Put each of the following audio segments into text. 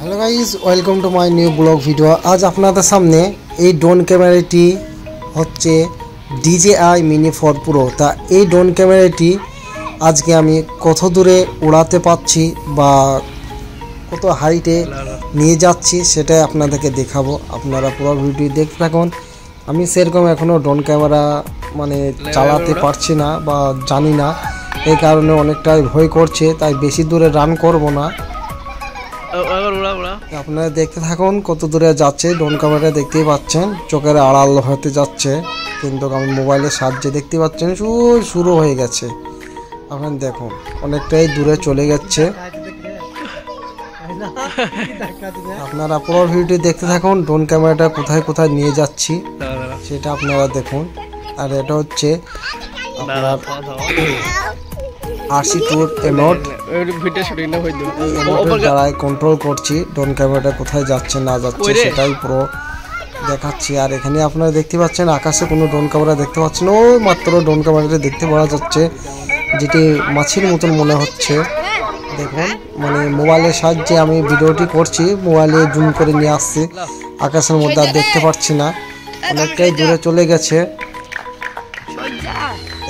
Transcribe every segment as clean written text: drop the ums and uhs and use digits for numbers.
Hello guys, welcome to my new blog video. আজ আপনাদের সামনে এই ড্রোন ক্যামেরাটি হচ্ছে DJI Mini 4 Pro। তা এই ড্রোন ক্যামেরাটি আজকে আমি কত দূরে উড়াতে পারছি বা কত হাইটে নিয়ে যাচ্ছি সেটাই আপনাদেরকে দেখাবো। আপনারা পুরো ভিডিও দেখতে থাকুন। আমি সেরকম এখনও ড্রোন ক্যামেরা চালাতে পারছি না বা জানি না, এই কারণে অনেকটাই ভয় করছে, তাই বেশি দূরে রান করব না। আপনারা দেখতে থাকুন কত দূরে যাচ্ছে। ড্রোন ক্যামেরা দেখতেই পাচ্ছেন চোখের আড়াল হতে যাচ্ছে, কিন্তু আমি মোবাইলের সাহায্যে দেখতে পাচ্ছেন শুরু হয়ে গেছে। আপনারা দেখুন অনেকটাই দূরে চলে যাচ্ছে। আপনারা পুরো ভিডিওটি দেখতে থাকুন, ড্রোন ক্যামেরাটা কোথায় কোথায় নিয়ে যাচ্ছি সেটা আপনারা দেখুন। আর এটা হচ্ছে আপনার RC2 এমোট দ্বারাই কন্ট্রোল করছি ড্রোন ক্যামেরাটা কোথায় যাচ্ছে না যাচ্ছে সেটাই পুরো দেখাচ্ছি। আর এখানে আপনারা দেখতে পাচ্ছেন আকাশে কোনো ড্রোন ক্যামেরা দেখতে পাচ্ছেন, ওই মাত্র ড্রোন ক্যামেরাটা দেখতে পাওয়া যাচ্ছে, যেটি মাছির মতন মনে হচ্ছে। দেখুন মোবাইলের সাহায্যে আমি ভিডিওটি করছি, মোবাইলে জুম করে নিয়ে আসছি, আকাশের মধ্যে আর দেখতে পাচ্ছি না, অনেকটাই দূরে চলে গেছে।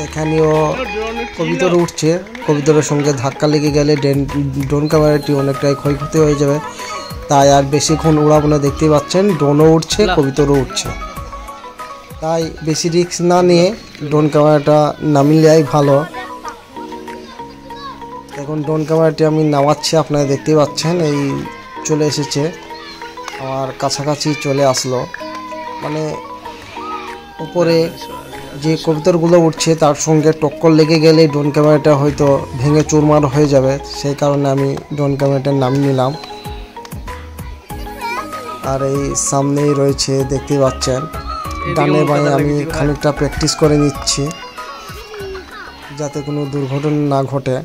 এখানেও কবিতর উঠছে, কবিতরের সঙ্গে ধাক্কা লেগে গেলে ড্রোন ক্যামেরাটি অনেকটাই ক্ষয়ক্ষতি হয়ে যাবে, তাই আর বেশিক্ষণ উড়াবো না। দেখতেই পাচ্ছেন ড্রোনও উঠছে, কবিতরও উঠছে, তাই বেশি রিস্ক না নিয়ে ড্রোন ক্যামেরাটা নামিলেই ভালো। এখন ড্রোন ক্যামেরাটি আমি নামাচ্ছি, আপনারা দেখতেই পাচ্ছেন এই চলে এসেছে, আমার কাছাকাছি চলে আসলো। উপরে যে কবুতরগুলো উঠছে তার সঙ্গে টক্কর লেগে গেলে ড্রোন ক্যামেরাটা হয়তো ভেঙে চুরমার হয়ে যাবে, সেই কারণে আমি ড্রোন ক্যামেরাটা নামিয়ে নিলাম। আর এই সামনেই রয়েছে দেখতেই পাচ্ছেন, ডানে বাঁয়ে আমি খানিকটা প্র্যাকটিস করে নিচ্ছি যাতে কোনো দুর্ঘটনা না ঘটে।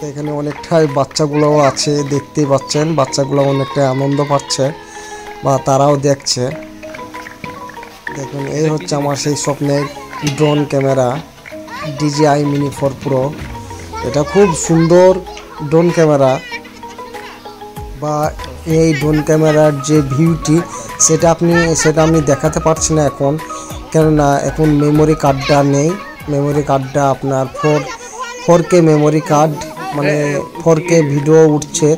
এখানে অনেকটাই বাচ্চাগুলোও আছে, দেখতেই পাচ্ছেন বাচ্চাগুলো অনেকটাই আনন্দ পাচ্ছে বা তারাও দেখছে। দেখুন এই হচ্ছে আমার সেই স্বপ্নের drone camera DJI Mini 4 Pro। এটা খুব সুন্দর ড্রোন ক্যামেরা, বা এই ড্রোন ক্যামেরার যে ভিউটি সেটা আমি দেখাতে পারছি না এখন, কেননা এখন মেমোরি কার্ডটা নেই। মেমোরি কার্ডটা আপনার 4K memory card, 4K video উঠছে,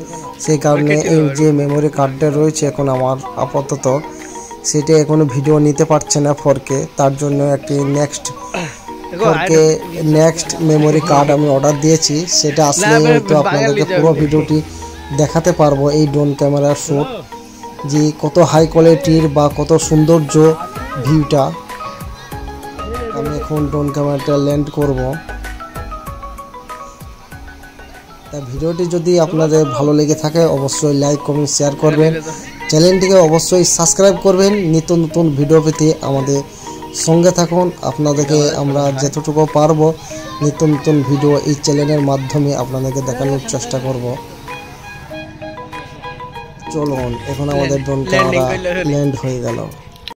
সেই কারণে এই যে মেমোরি কার্ডটা রয়েছে এখন আমার আপাতত সেটা এখনো ভিডিও নিতে পারছে না 4K। তার জন্য একটি নেক্সট মেমোরি কার্ড আমি অর্ডার দিয়েছি, সেটা আসলে হয়তো আপনাদেরকে পুরো ভিডিওটি দেখাতে পারবো। এই ড্রোন ক্যামেরার শ্যুট যে কত হাই কোয়ালিটির বা কত সৌন্দর্য ভিউটা। আমি এখন ড্রোন ক্যামেরাটা ল্যান্ড করব। তা ভিডিওটি যদি আপনাদের ভালো লেগে থাকে অবশ্যই লাইক কমেন্ট শেয়ার করবেন, চ্যানেলটিকে অবশ্যই সাবস্ক্রাইব করবেন। নিত্য নতুন ভিডিও পেতে আমাদের সঙ্গে থাকুন। আপনাদেরকে আমরা যতটুকু পারবো নিত্য নতুন ভিডিও এই চ্যানেলের মাধ্যমে আপনাদেরকে দেখানোর চেষ্টা করব। চলুন এখন আমাদের ড্রোন ক্যামেরা ল্যান্ড হয়ে গেল।